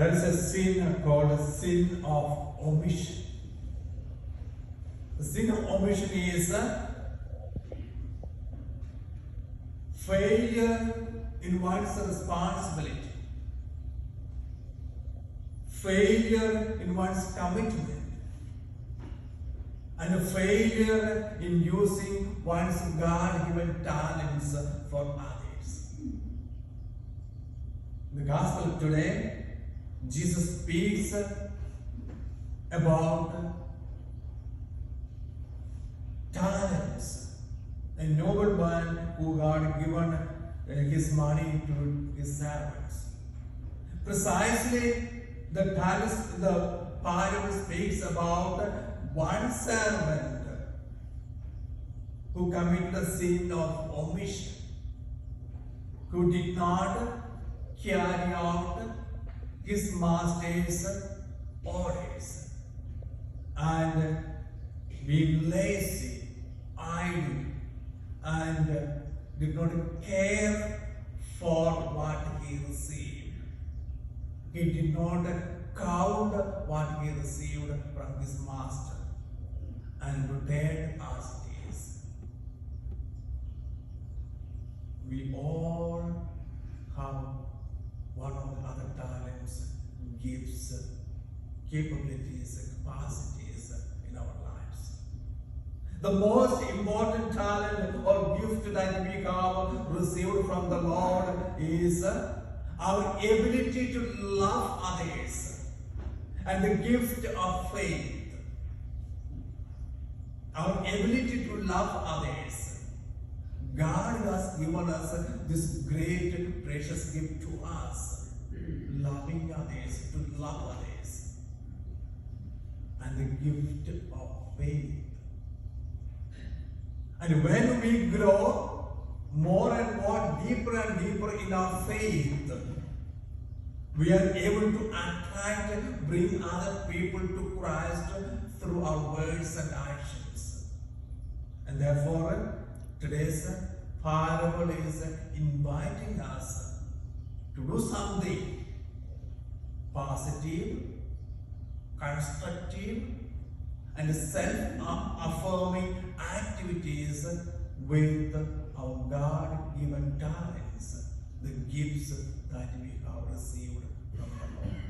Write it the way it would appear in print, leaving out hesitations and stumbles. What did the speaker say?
There is a sin called sin of omission. The sin of omission is failure in one's responsibility, failure in one's commitment, and a failure in using one's God-given talents for others. In the Gospel today, Jesus speaks about talents. A nobleman who had given his money to his servants. Precisely, the parable speaks about one servant who committed the sin of omission, who did not carry out his master's orders, and being lazy, idle, and did not care for what he received. He did not count what he received from his master and returned as it is. We all have one or the other talents, gifts, capabilities, capacities in our lives. The most important talent or gift that we have received from the Lord is our ability to love others and the gift of faith. Our ability to love others. God has given us this great, precious gift to us, loving others, to love others, and the gift of faith. And when we grow more and more deeper and deeper in our faith, we are able to attract, bring other people to Christ through our words and actions. And therefore, today's parable is inviting us to do something positive, constructive, and self-affirming activities with our God-given talents, the gifts that we have received from the Lord.